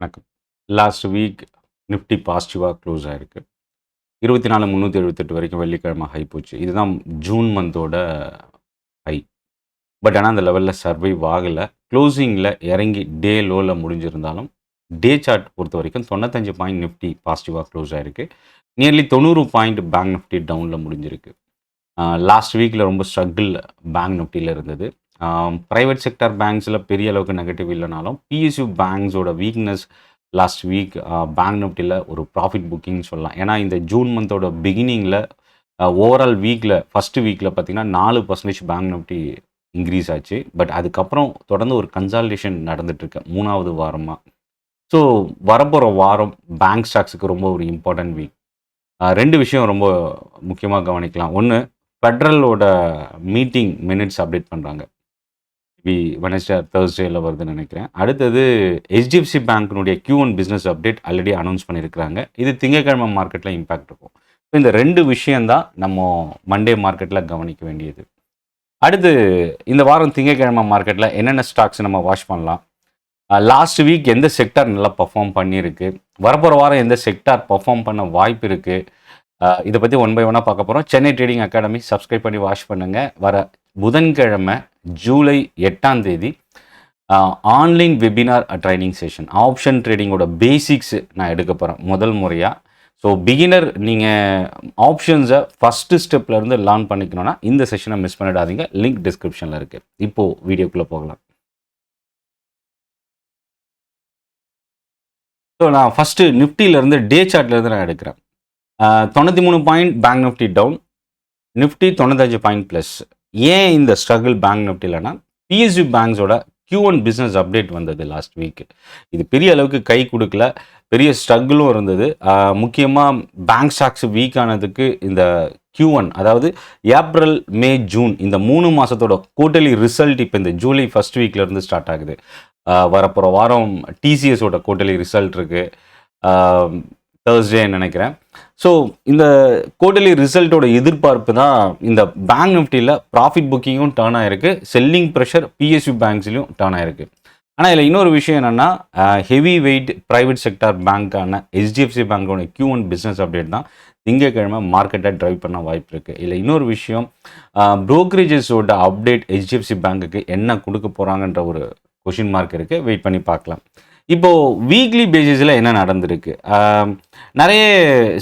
வணக்கம். Last week Nifty பாசிட்டிவாக close ஆயிருக்கு. 24,378 வரைக்கும் வெள்ளிக்கிழமை ஹை போச்சு. இதுதான் ஜூன் மந்தோட ஹை. பட் ஆனால் அந்த லெவலில் சர்வைவ் ஆகலை. க்ளோசிங்கில் இறங்கி டே லோவில் முடிஞ்சிருந்தாலும் டே சார்ட் பொறுத்த வரைக்கும் 95 பாயிண்ட் நிஃப்டி பாசிட்டிவாக க்ளோஸ் ஆயிருக்கு. நியர்லி 90 பாயிண்ட் பேங்க் நிஃப்டி டவுனில் முடிஞ்சிருக்கு. லாஸ்ட் வீக்கில் ரொம்ப ஸ்ட்ரகிள் பேங்க் நிஃப்டியில் இருந்தது. ப்ரைவேட் செக்டார் பேங்க்ஸில் பெரிய அளவுக்கு நெகட்டிவ் இல்லைனாலும் பிஎஸ்யூ பேங்க்ஸோட வீக்னஸ் லாஸ்ட் வீக் பேங்க் நிஃப்டியில் ஒரு ப்ராஃபிட் புக்கிங் சொல்லலாம். ஏன்னா இந்த ஜூன் மந்தோட பிகினிங்கில் ஓவரால் வீக்கில் ஃபஸ்ட்டு வீக்கில் பார்த்திங்கன்னா 4% பேங்க் நிஃப்டி இன்க்ரீஸ் ஆச்சு. பட் அதுக்கப்புறம் தொடர்ந்து ஒரு கன்சாலிடேஷன் நடந்துகிட்ருக்கு 3வது வாரமாக. ஸோ வரப்போகிற வாரம் பேங்க் ஸ்டாக்ஸுக்கு ரொம்ப ஒரு இம்பார்ட்டன்ட் வீக். 2 விஷயம் ரொம்ப முக்கியமாக கவனிக்கலாம். ஒன்று, ஃபெட்ரலோட மீட்டிங் மினிட்ஸ் அப்டேட் பண்ணுறாங்க. வெனஸ்டே தேர்ஸ்டேயில் வருதுன்னு நினைக்கிறேன். அடுத்தது ஹெச்டிஎஃப்சி பேங்க்கினுடைய Q1 business update already announce பண்ணியிருக்கிறாங்க. இது திங்கட்கிழமை மார்க்கெட்டில் இம்பேக்ட் இருக்கும். ஸோ இந்த 2 விஷயந்தான் நம்ம மண்டே மார்க்கெட்டில் கவனிக்க வேண்டியது. அடுத்து இந்த வாரம் திங்கட்கிழமை மார்க்கெட்டில் என்னென்ன ஸ்டாக்ஸ் நம்ம வாட்ச் பண்ணலாம், லாஸ்ட் வீக் எந்த செக்டார் நல்லா பர்ஃபார்ம் பண்ணியிருக்கு, வரப்போகிற வாரம் எந்த செக்டார் பர்ஃபார்ம் பண்ண வாய்ப்பு இருக்குது, இதை பற்றி ஒன் பை ஒன்னாக பார்க்க போகிறோம். சென்னை ட்ரேடிங் அகாடமி சப்ஸ்கிரைப் பண்ணி வாட்ச் பண்ணுங்கள். வர புதன்கிழமை ஜூலை 8ஆம் தேதி online webinar training session, option ட்ரேடிங்கோட பேசிக்ஸ் நான் எடுக்க போகிறேன் முதல் முறையாக. ஸோ பிகினர் நீங்கள் ஆப்ஷன்ஸை ஃபஸ்ட்டு ஸ்டெப்லேருந்து லேர்ன் பண்ணிக்கணுன்னா இந்த செஷனை மிஸ் பண்ணிடாதீங்க. லிங்க் டிஸ்கிரிப்ஷனில் இருக்குது. இப்போது வீடியோக்குள்ளே போகலாம். ஸோ நான் ஃபஸ்ட்டு நிஃப்டியிலேருந்து டே சார்ட்லேருந்து நான் எடுக்கிறேன். 93 point bank Nifty down, Nifty 95 point plus. ஏன் இந்த ஸ்ட்ரகிள் பேங்க் நிஃப்டிலனா, பிஎஸ்யூ பேங்க்ஸோட Q1 பிஸ்னஸ் அப்டேட் வந்தது லாஸ்ட் வீக். இது பெரிய அளவுக்கு கை கொடுக்கல, பெரிய ஸ்ட்ரகிளும் இருந்தது. முக்கியமாக பேங்க் ஸ்டாக்ஸ் வீக் ஆனதுக்கு இந்த Q1, அதாவது ஏப்ரல் மே ஜூன் இந்த 3 மாதத்தோட குவார்ட்டர்லி ரிசல்ட் இப்போ இந்த ஜூலை ஃபஸ்ட் வீக்லேருந்து ஸ்டார்ட் ஆகுது. வரப்போகிற வாரம் டிசிஎஸோட குவார்ட்டர்லி ரிசல்ட் இருக்குது, தேர்ஸ்டே நினைக்கிறேன். ஸோ இந்த குவார்ட்டர்லி ரிசல்ட்டோட எதிர்பார்ப்பு தான் இந்த பேங்க் நிஃப்டியில் ப்ராஃபிட் புக்கிங்கும் டர்ன் ஆகிருக்கு, செல்லிங் ப்ரெஷர் பிஎஸ்யூ பேங்க்ஸ்லையும் டர்ன் ஆகிருக்கு. ஆனால் இதில் இன்னொரு விஷயம் என்னென்னா, ஹெவி வெயிட் ப்ரைவேட் செக்டார் பேங்க்கான ஹெச்டிஎஃப்சி பேங்க்கோட Q1 பிஸ்னஸ் அப்டேட் தான் திங்கட்கிழமை மார்க்கெட்டை ட்ரைவ் பண்ண வாய்ப்பு இருக்குது. இதில் இன்னொரு விஷயம், ப்ரோக்கரேஜஸோட அப்டேட் ஹெச்டிஎஃப்சி பேங்க்குக்கு என்ன கொடுக்க போகிறாங்கன்ற ஒரு கொஷின் மார்க் இருக்குது. வெயிட் பண்ணி பார்க்கலாம். இப்போது வீக்லி பேசிஸில் என்ன நடந்திருக்கு, நிறைய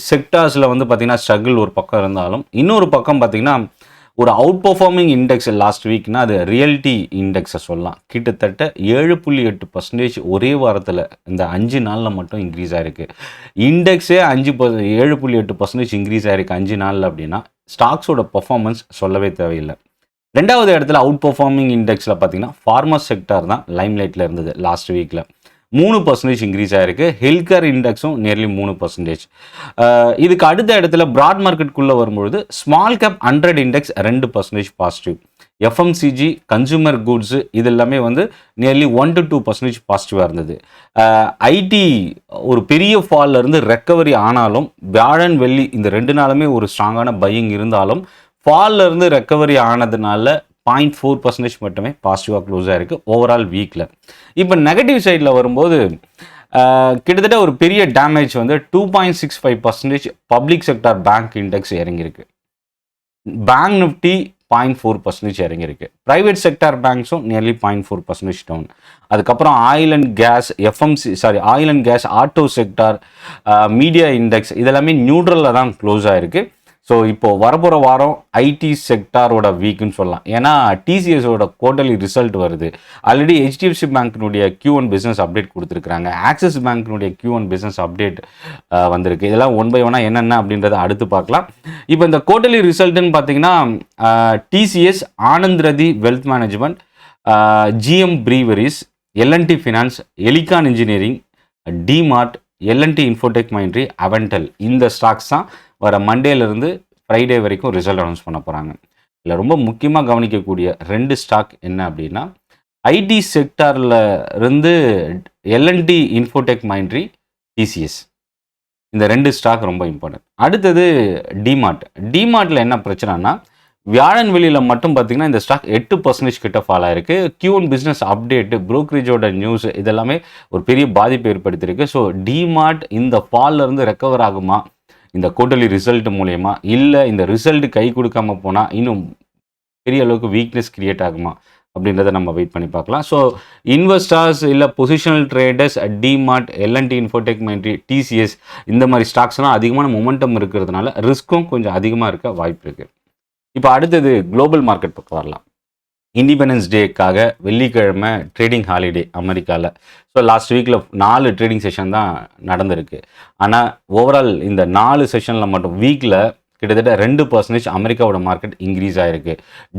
செக்டார்ஸில் வந்து பார்த்திங்கன்னா ஸ்ட்ரகிள் ஒரு பக்கம் இருந்தாலும், இன்னொரு பக்கம் பார்த்திங்கன்னா ஒரு அவுட் பர்ஃபார்மிங் இண்டெக்ஸ் லாஸ்ட் வீக்னா அது ரியல்டி இண்டெக்ஸை சொல்லலாம். கிட்டத்தட்ட 7.8% ஒரே வாரத்தில் இந்த 5 நாளில் மட்டும் இன்க்ரீஸ் ஆகிருக்கு. இண்டெக்ஸே 7.8% இன்க்ரீஸ் ஆகிருக்கு 5 நாளில். அப்படின்னா ஸ்டாக்ஸோட பர்ஃபார்மன்ஸ் சொல்லவே தேவையில்லை. 2வது இடத்துல அவுட் பர்ஃபார்மிங் இண்டெக்ஸில் பார்த்திங்கன்னா ஃபார்மா செக்டார் தான் லைம்லைட்டில் இருந்தது லாஸ்ட் வீக்கில். 3% இன்க்ரீஸ் ஆகிருக்கு. ஹெல்த்கேர் இண்டெக்ஸும் நியர்லி 3%. இதுக்கு அடுத்த இடத்துல ப்ராட் மார்க்கெட்டுக்குள்ளே வரும்பொழுது small cap 100 index 2% positive. FMCG, consumer goods இது எல்லாமே வந்து நியர்லி 1 to 2% பாசிட்டிவாக இருந்தது. ஐடி ஒரு பெரிய ஃபாலில் இருந்து ரெக்கவரி ஆனாலும், வியாழன் வெள்ளி இந்த 2 நாளுமே ஒரு ஸ்ட்ராங்கான பையிங் இருந்தாலும், ஃபாலில் இருந்து ரெக்கவரி ஆனதுனால 0.4% மட்டுமே பாசிட்டிவாக க்ளோஸ் ஆகிருக்கு ஓவரால் வீக்கில். இப்போ நெகட்டிவ் சைடில் வரும்போது கிட்டத்தட்ட ஒரு பெரிய டேமேஜ் வந்து 2.65% பப்ளிக் செக்டார் பேங்க் இண்டெக்ஸ் இறங்கியிருக்கு. பேங்க் நிஃப்டி 0.4% இறங்கியிருக்கு. ப்ரைவேட் செக்டார் பேங்க்ஸும் நியர்லி 0.4% டவுன். அதுக்கப்புறம் oil and gas, auto sector, media index இதெல்லாமே நியூட்ரலில் தான் க்ளோஸ் ஆகிருக்கு. ஸோ இப்போது வரப்போகிற வாரம் ஐடி செக்டாரோட வீக்குன்னு சொல்லலாம். ஏன்னா டிசிஎஸோட குவார்ட்டர்லி ரிசல்ட் வருது. ஆல்ரெடி ஹெச்டிஎஃப்சி பேங்க்கினுடைய Q1 பிஸ்னஸ் அப்டேட் கொடுத்துருக்குறாங்க. ஆக்சிஸ் பேங்க்கினுடைய Q1 பிஸ்னஸ் அப்டேட் வந்திருக்கு. இதெல்லாம் ஒன் பை ஒன்னாக என்னென்ன அப்படின்றத அடுத்து பார்க்கலாம். இப்போ இந்த குவார்ட்டர்லி ரிசல்ட்டுன்னு பார்த்தீங்கன்னா, TCS, Anand Rathi wealth management, GM breweries, L and T finance, Elecon engineering, DMart, L and T Infotech Mindtree, Avantel இந்த ஸ்டாக்ஸ் தான் வர மண்டேலேருந்து ஃப்ரைடே வரைக்கும் ரிசல்ட் அனௌன்ஸ் பண்ண போகிறாங்க. இதில் ரொம்ப முக்கியமாக கவனிக்கக்கூடிய 2 ஸ்டாக் என்ன அப்படின்னா, ஐடி செக்டாரில் இருந்து எல்என்டி இன்ஃபோடெக் மைண்ட்ரி, டிசிஎஸ் இந்த 2 ஸ்டாக் ரொம்ப இம்பார்ட்டன்ட். அடுத்தது டிமார்ட். டிமார்ட்டில் என்ன பிரச்சனைனா, வியாழன் வெளியில் மட்டும் பார்த்தீங்கன்னா இந்த ஸ்டாக் 8% கிட்ட ஃபால் ஆயிருக்கு. Q1 பிஸ்னஸ் அப்டேட்டு, ப்ரோக்கரேஜோட நியூஸ் இதெல்லாமே ஒரு பெரிய பாதிப்பு ஏற்படுத்தியிருக்கு. ஸோ டிமார்ட் இந்த ஃபால்ல இருந்து ரெக்கவர் ஆகுமா இந்த குவார்ட்டர்லி ரிசல்ட் மூலயமா, இல்லை இந்த ரிசல்ட் கை கொடுக்காம போனால் இன்னும் பெரிய அளவுக்கு வீக்னஸ் கிரியேட் ஆகுமா அப்படின்றத நம்ம வெயிட் பண்ணி பார்க்கலாம். ஸோ இன்வெஸ்டர்ஸ் இல்லை positional traders, DMart, L and T Infotech Mindtree, TCS இந்த மாதிரி ஸ்டாக்ஸ்லாம் அதிகமான மொமெண்டம் இருக்கிறதுனால ரிஸ்க்கும் கொஞ்சம் அதிகமாக இருக்க வாய்ப்பு இருக்குது. இப்போ அடுத்தது குளோபல் மார்க்கெட் பக்கம் வரலாம். இண்டிபெண்டன்ஸ் டேக்காக வெள்ளிக்கிழமை ட்ரேடிங் ஹாலிடே அமெரிக்காவில். ஸோ லாஸ்ட் வீக்கில் 4 ட்ரேடிங் செஷன் தான் நடந்திருக்கு. ஆனால் ஓவரால் இந்த 4 செஷனில் மட்டும் வீக்கில் கிட்டத்தட்ட 2% அமெரிக்காவோட மார்க்கெட் இன்க்ரீஸ் ஆகிருக்கு.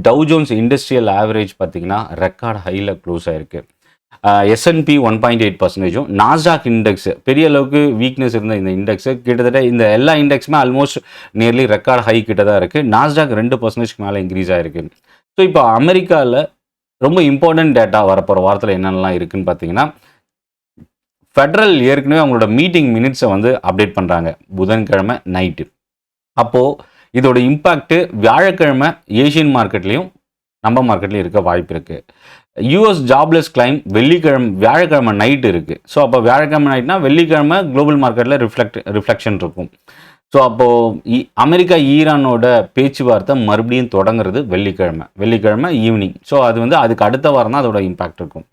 டவ் ஜோன்ஸ் இண்டஸ்ட்ரியல் ஆவரேஜ் பார்த்திங்கன்னா ரெக்கார்ட் ஹையில் க்ளோஸ் ஆகிருக்கு. S&P 1.8%, நாஸ்டாக் இண்டெக்ஸ் பெரிய அளவுக்கு வீக்னஸ் இருந்த இந்த இண்டெக்ஸு கிட்டத்தட்ட இந்த எல்லா இண்டெக்ஸுமே ஆல்மோஸ்ட் நியர்லி ரெக்கார்ட் ஹை கிட்ட தான் இருக்குது. நாஸ்டாக் 2% மேலே இன்க்ரீஸ் ஆகிருக்கு. ஸோ இப்போ அமெரிக்காவில் ரொம்ப இம்பார்ட்டன்ட் டேட்டா வரப்போகிற வாரத்தில் என்னென்னலாம் இருக்குதுன்னு பார்த்தீங்கன்னா, ஃபெடரல் ஏற்கனவே அவங்களோட மீட்டிங் மினிட்ஸை வந்து அப்டேட் பண்ணுறாங்க புதன்கிழமை நைட்டு. அப்போது இதோட இம்பேக்ட்டு வியாழக்கிழமை ஏஷியன் மார்க்கெட்லேயும் நம்ம மார்க்கெட்லேயும் இருக்க வாய்ப்பு இருக்குது. யூஎஸ் ஜாப்லெஸ் கிளைம் வியாழக்கிழமை நைட்டு இருக்குது. ஸோ அப்போ வியாழக்கிழமை நைட்னா வெள்ளிக்கிழமை குளோபல் மார்க்கெட்டில் ரிஃப்ளெக்ஷன் இருக்கும். ஸோ அப்போது அமெரிக்கா ஈரானோட பேச்சுவார்த்தை மறுபடியும் தொடங்குறது வெள்ளிக்கிழமை ஈவினிங். ஸோ அது வந்து அதுக்கு அடுத்த வாரம் தான் அதோட இம்பேக்ட் இருக்கும்.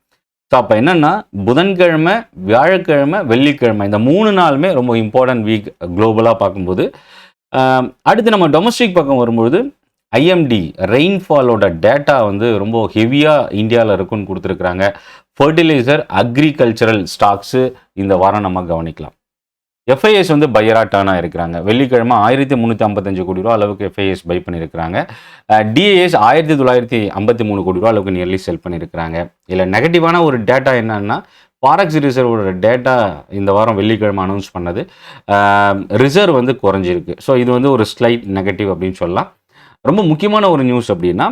ஸோ அப்போ என்னென்னா புதன்கிழமை, வியாழக்கிழமை, வெள்ளிக்கிழமை இந்த 3 நாளுமே ரொம்ப இம்பார்ட்டன்ட் வீக் குளோபலாக பார்க்கும்போது. அடுத்து நம்ம டொமஸ்டிக் பக்கம் வரும்பொழுது ஐஎம்டி ரெயின்ஃபாலோட டேட்டா வந்து ரொம்ப ஹெவியாக இந்தியாவில் இருக்குன்னு கொடுத்துருக்குறாங்க. ஃபர்டிலைசர், அக்ரிகல்ச்சரல் ஸ்டாக்ஸு இந்த வாரம் நம்ம கவனிக்கலாம். எஃப்ஐஎஸ் வந்து பையராக டர்ன் ஆகிருக்கிறாங்க. வெள்ளிக்கிழமை 1355 கோடி ரூபா அளவுக்கு எஃப்ஐஎஸ் பை பண்ணியிருக்கிறாங்க. டிஏஎஸ் 1953 கோடி ரூபா அளவுக்கு நியர்லி செல் பண்ணியிருக்கிறாங்க. இதில் நெகட்டிவான ஒரு டேட்டா என்னன்னா, ஃபாரெக்ஸ் ரிசர்வோட டேட்டா இந்த வாரம் வெள்ளிக்கிழமை அனௌன்ஸ் பண்ணது. ரிசர்வ் வந்து குறைஞ்சிருக்கு. ஸோ இது வந்து ஒரு ஸ்லைட் நெகட்டிவ் அப்படின்னு சொல்லலாம். ரொம்ப முக்கியமான ஒரு நியூஸ் அப்படின்னா,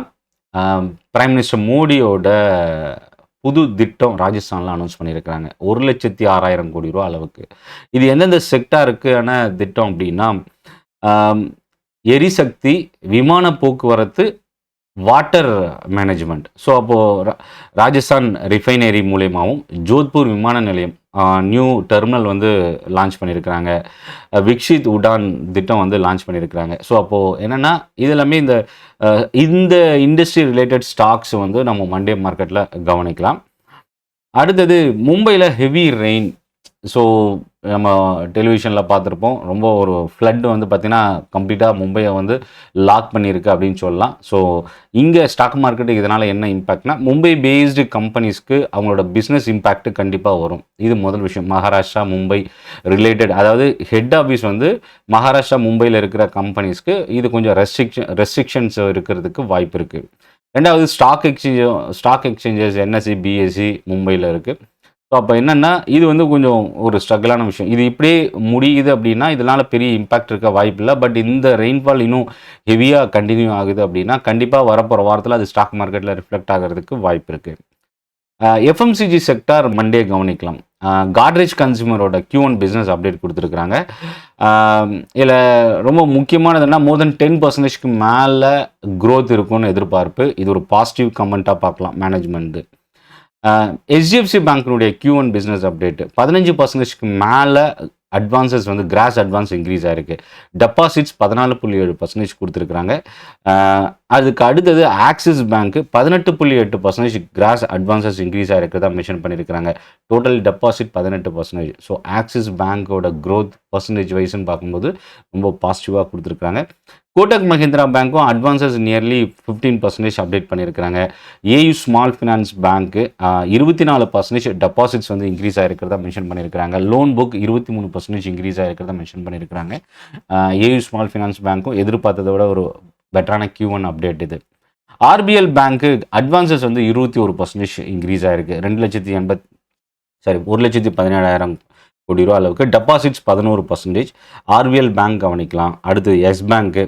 பிரைம் மினிஸ்டர் மோடியோட புது திட்டம் ராஜஸ்தானில் அனௌன்ஸ் பண்ணியிருக்கிறாங்க. 1,06,000 கோடி ரூபா அளவுக்கு. இது எந்தெந்த செக்டாருக்கான திட்டம் அப்படின்னா, எரிசக்தி, விமான போக்குவரத்து, வாட்டர் மேனேஜ்மெண்ட். ஸோ அப்போது ராஜஸ்தான் ரிஃபைனரி மூலயமாவும் ஜோத்பூர் விமான நிலையம் நியூ டெர்மினல் வந்து லான்ச் பண்ணியிருக்கிறாங்க. விக்ஷித் உடான் திட்டம் வந்து லான்ச் பண்ணியிருக்கிறாங்க. ஸோ அப்போது என்னென்னா இதெல்லாமே இந்த இண்டஸ்ட்ரி ரிலேட்டட் ஸ்டாக்ஸ் வந்து நம்ம மண்டே மார்க்கெட்டில் கவனிக்கலாம். அடுத்தது மும்பையில் ஹெவி ரெயின். ஸோ நம்ம டெலிவிஷனில் பார்த்துருப்போம். ரொம்ப ஒரு ஃப்ளட் வந்து பார்த்திங்கன்னா கம்ப்ளீட்டாக மும்பையை வந்து லாக் பண்ணியிருக்கு அப்படின்னு சொல்லலாம். ஸோ இங்கே ஸ்டாக் மார்க்கெட்டுக்கு இதனால் என்ன இம்பேக்ட்னா, மும்பை பேஸ்டு கம்பெனிஸ்க்கு அவங்களோட பிஸ்னஸ் இம்பேக்ட்டு கண்டிப்பாக வரும். இது முதல் விஷயம். மகாராஷ்டிரா, மும்பை ரிலேட்டட், அதாவது ஹெட் ஆஃபீஸ் வந்து மகாராஷ்டிரா, மும்பையில் இருக்கிற கம்பெனிஸ்க்கு இது கொஞ்சம் ரெஸ்ட்ரிக்ஷன்ஸ் இருக்கிறதுக்கு வாய்ப்பு இருக்குது. ரெண்டாவது ஸ்டாக் எக்ஸ்சேஞ்சஸ் என்எஸ்சி, பிஎஸ்சி மும்பையில் இருக்குது. ஸோ அப்போ என்னென்னா இது வந்து கொஞ்சம் ஒரு ஸ்ட்ரகிளான விஷயம். இது இப்படியே முடியுது அப்படின்னா இதனால் பெரிய இம்பேக்ட் இருக்க வாய்ப்பு இல்லை. பட் இந்த ரெயின்ஃபால் இன்னும் ஹெவியாக கண்டினியூ ஆகுது அப்படின்னா கண்டிப்பாக வரப்போகிற வாரத்தில் அது ஸ்டாக் மார்க்கெட்டில் ரிஃப்ளெக்ட் ஆகிறதுக்கு வாய்ப்பு இருக்குது. எஃப்எம்சிஜி செக்டார் மண்டே கவனிக்கலாம். காட்ரேஜ் கன்சியூமரோட Q1 பிஸ்னஸ் அப்டேட் கொடுத்துருக்குறாங்க. இதில் ரொம்ப முக்கியமானதுன்னா மோர் தென் 10%க்கு மேலே க்ரோத் இருக்கும்னு எதிர்பார்ப்பு. இது ஒரு பாசிட்டிவ் கமெண்ட்டாக பார்க்கலாம் மேனேஜ்மெண்ட்டு. HDFC பேங்க்கினுடைய Q1 பிஸ்னஸ் அப்டேட்டு 15%க்கு மேலே அட்வான்சஸ் வந்து கிராஸ் அட்வான்ஸ் இன்க்ரீஸ் ஆகிருக்கு. டெபாசிட்ஸ் 14.7% கொடுத்துருக்குறாங்க. அதுக்கு அடுத்தது ஆக்சிஸ் பேங்க்கு 18.8% கிராஸ் அட்வான்சஸ் இன்க்ரீஸ் ஆகிருக்கிறதா மென்ஷன் பண்ணியிருக்கிறாங்க. Total deposit 18%. ஸோ ஆக்சிஸ் பேங்க்கோட க்ரோத் பர்சன்டேஜ் வைஸ்ன்னு பார்க்கும்போது ரொம்ப பாசிட்டிவாக கொடுத்துருக்குறாங்க. கோட்டக் மஹிந்திரா பேங்க்கும் அட்வான்சஸ் நியர்லி 15% அப்டேட் பண்ணியிருக்கிறாங்க. ஏயு ஸ்மால் ஃபினான்ஸ் பேங்க்கு 24% டெபாசிட்ஸ் வந்து இன்க்ரீஸ் ஆகிருக்கிறதா மென்ஷன் பண்ணியிருக்கிறாங்க. லோன் புக் 23% இன்க்ரீஸ் ஆகிருக்கிறதா மென்ஷன் பண்ணியிருக்கிறாங்க. ஏயு ஸ்மால் ஃபினான்ஸ் பேங்க்கும் எதிர்பார்த்ததை விட ஒரு பெட்டரான Q1 அப்டேட் இது. ஆர்பிஎல் பேங்க்கு அட்வான்சஸ் வந்து 21% இன்க்ரீஸ் ஆகிருக்கு. 1,17,000 கோடி ரூபா அளவுக்கு. டெபாசிட்ஸ் 11%. ஆர்பிஎல் பேங்க் கவனிக்கலாம். அடுத்து எஸ் பேங்க்கு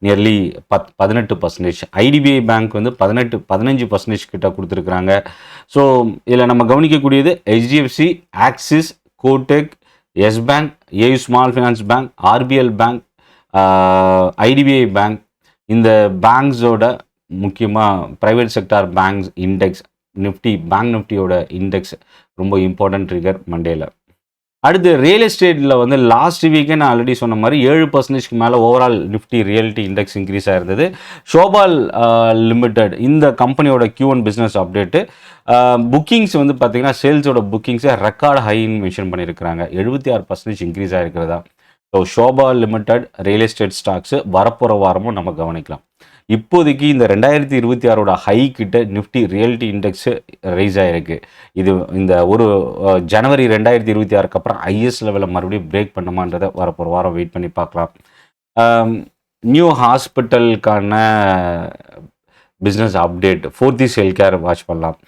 நியர்லி 18%. ஐடிபிஐ பேங்க் வந்து 15% கிட்ட கொடுத்துருக்குறாங்க. ஸோ இதில் நம்ம கவனிக்கக்கூடியது HDFC, Axis, Kotak, Yes bank, AU small finance bank, RBL bank, IDBI bank, இந்த பேங்க்ஸோட முக்கியமாக private sector banks index bank நிஃப்டியோட இண்டெக்ஸ் ரொம்ப இம்பார்ட்டன்ட் ட்ரிகர் மண்டேல. அடுத்து ரியல் எஸ்டேட்டில் வந்து லாஸ்ட் வீக்கே நான் ஆல்ரெடி சொன்ன மாதிரி 7% மேலே overall Nifty realty index increase ஆயிருந்தது. ஷோபால் லிமிடெட் இந்த கம்பெனியோட Q1 பிஸ்னஸ் அப்டேட்டு புக்கிங்ஸ் வந்து பார்த்தீங்கன்னா சேல்ஸோட புக்கிங்ஸை ரெக்கார்டு ஹைன்னு மென்ஷன் பண்ணியிருக்கிறாங்க. 76% இன்க்ரீஸ் ஆகிருக்கிறதா. So Sobha limited real estate stocks வரப்போகிற வாரமும் நம்ம கவனிக்கலாம். இப்போதைக்கு இந்த 2026 ஹை கிட்ட நிஃப்டி ரியல்டி இண்டெக்ஸு ரைஸ் ஆகிருக்கு. இது இந்த ஒரு ஜனவரி 2026 அப்புறம் ஐஎஸ் லெவலில் மறுபடியும் பிரேக் பண்ணுமான்றதை வரப்போகிற வாரம் வெயிட் பண்ணி பார்க்கலாம். நியூ ஹாஸ்பிட்டலுக்கான business update Fortis health care watch பண்ணலாம்.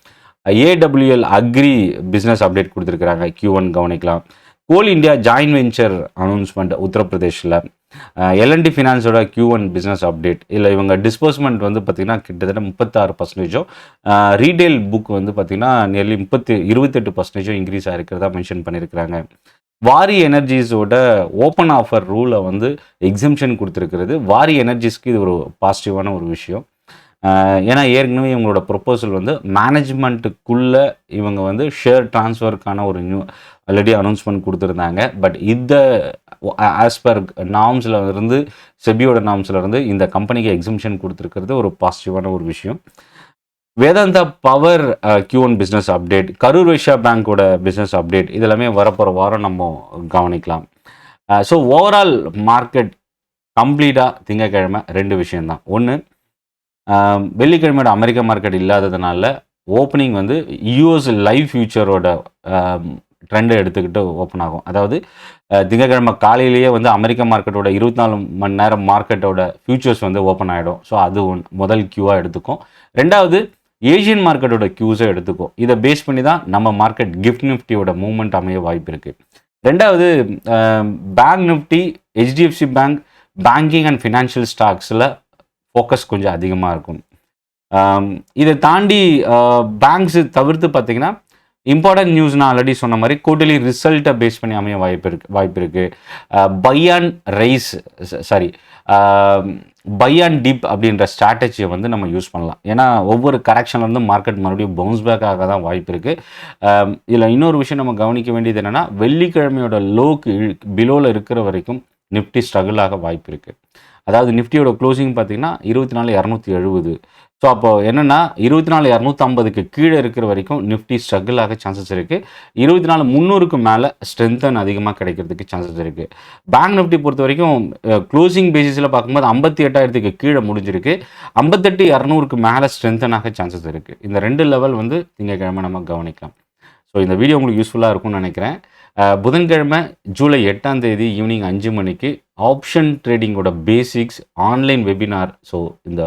AWL அக்ரி பிஸ்னஸ் அப்டேட் கொடுத்துருக்குறாங்க, Q1 கவனிக்கலாம். Coal India join venture announcement உத்தரப்பிரதேஷில். L&T ஃபினான்ஸோட Q1 பிஸ்னஸ் அப்டேட். இல்லை இவங்க டிஸ்பர்ஸ்மெண்ட் வந்து பார்த்திங்கன்னா கிட்டத்தட்ட 36%, ரீட்டைல் புக் வந்து பார்த்திங்கன்னா நியர்லி 28% இன்க்ரீஸ் ஆகிருக்கிறதா மென்ஷன் பண்ணியிருக்கிறாங்க. வாரி எனர்ஜிஸோட ஓப்பன் ஆஃபர் ரூலை வந்து எக்ஸம்ஷன் கொடுத்துருக்கிறது. வாரி எனர்ஜிஸ்க்கு இது ஒரு பாசிட்டிவான ஒரு விஷயம். ஏன்னா ஏற்கனவே இவங்களோட ப்ரொப்போசல் வந்து மேனேஜ்மெண்ட்டுக்குள்ளே இவங்க வந்து ஷேர் ட்ரான்ஸ்ஃபருக்கான ஒரு நியூ ஆல்ரெடி அனௌன்ஸ்மெண்ட் கொடுத்துருந்தாங்க. பட் இந்த ஆஸ் பர் நார்ம்ஸில் இருந்து செபியோட நார்ம்ஸில் இருந்து இந்த கம்பெனிக்கு எக்ஸம்ஷன் கொடுத்துருக்கிறது ஒரு பாசிட்டிவான ஒரு விஷயம். Vedanta power Q1 business update, Karur Vysya பேங்கோட பிஸ்னஸ் அப்டேட், இதெல்லாமே வரப்போகிற வாரம் நம்ம கவனிக்கலாம். ஸோ ஓவரால் மார்க்கெட் கம்ப்ளீட்டாக திங்கக்கிழமை 2 விஷயந்தான். ஒன்று, வெள்ளிக்கிழமையோட அமெரிக்க மார்க்கெட் இல்லாததுனால ஓப்பனிங் வந்து யூஎஸ் லைவ் ஃபியூச்சரோட ட்ரெண்டை எடுத்துக்கிட்டு ஓப்பன் ஆகும். அதாவது திங்கக்கிழமை காலையிலேயே வந்து அமெரிக்க மார்க்கெட்டோட 24 மணி நேரம் மார்க்கெட்டோட ஃபியூச்சர்ஸ் வந்து ஓப்பன் ஆகிடும். ஸோ அது முதல் கியூவாக எடுத்துக்கும். ரெண்டாவது, ஏஷியன் மார்க்கெட்டோட கியூஸை எடுத்துக்கும். இதை பேஸ் பண்ணி தான் நம்ம மார்க்கெட் கிஃப்ட் நிஃப்டியோட மூவ்மெண்ட் அமைய வாய்ப்பு இருக்குது. ரெண்டாவது, bank Nifty, HDFC bank, banking and financial ஸ்டாக்ஸில் ஃபோக்கஸ் கொஞ்சம் அதிகமாக இருக்கும். இதை தாண்டி பேங்க்ஸு தவிர்த்து பார்த்திங்கன்னா இம்பார்ட்டன்ட் நியூஸ் நான் ஆல்ரெடி சொன்ன மாதிரி குவார்ட்டர்லி ரிசல்ட்டை பேஸ் பண்ணி அமைய வாய்ப்பு இருக்குது. பை அண்ட் டிப் அப்படின்ற ஸ்ட்ராட்டஜியை வந்து நம்ம யூஸ் பண்ணலாம். ஏன்னா ஒவ்வொரு கரெக்ஷன்லேருந்து மார்க்கெட் மறுபடியும் பவுன்ஸ் பேக் ஆக தான் வாய்ப்பு இருக்குது. இதில் இன்னொரு விஷயம் நம்ம கவனிக்க வேண்டியது என்னென்னா, வெள்ளிக்கிழமையோட லோக்கு பிலோவில் இருக்கிற வரைக்கும் நிஃப்டி ஸ்ட்ரகிள் ஆக வாய்ப்பு இருக்குது. அதாவது நிஃப்டியோட க்ளோசிங் பார்த்திங்கன்னா 24,270. ஸோ அப்போ என்னென்னா 24,250க்கு கீழே இருக்கிற வரைக்கும் நிஃப்டி ஸ்ட்ரகிள் ஆக சான்சஸ் இருக்குது. 24,300க்கு மேலே ஸ்ட்ரென்த்தன் அதிகமாக கிடைக்கிறதுக்கு சான்சஸ் இருக்குது. பேங்க் நிஃப்டி பொறுத்த வரைக்கும் க்ளோசிங் பேசிஸில் பார்க்கும்போது 58,000க்கு கீழே முடிஞ்சிருக்கு. 58,200க்கு மேலே ஸ்ட்ரென்த்தனாக சான்சஸ் இருக்குது. இந்த 2 லெவல் வந்து திங்கக்கிழமை நம்ம கவனிக்கலாம். ஸோ இந்த வீடியோ உங்களுக்கு யூஸ்ஃபுல்லாக இருக்கும்னு நினைக்கிறேன். புதன்கிழமை ஜூலை 8ஆம் தேதி ஈவினிங் 5 மணிக்கு ஆப்ஷன் ட்ரேடிங்கோட பேசிக்ஸ் ஆன்லைன் வெபினார். ஸோ இந்த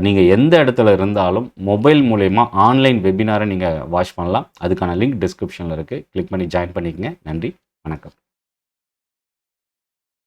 நீங்கள் எந்த இடத்துல இருந்தாலும் மொபைல் மூலயமா ஆன்லைன் வெபினாரை நீங்கள் வாட்ச் பண்ணலாம். அதுக்கான லிங்க் டிஸ்கிரிப்ஷனில் இருக்குது. கிளிக் பண்ணி ஜாயின் பண்ணிக்கங்க. நன்றி, வணக்கம்.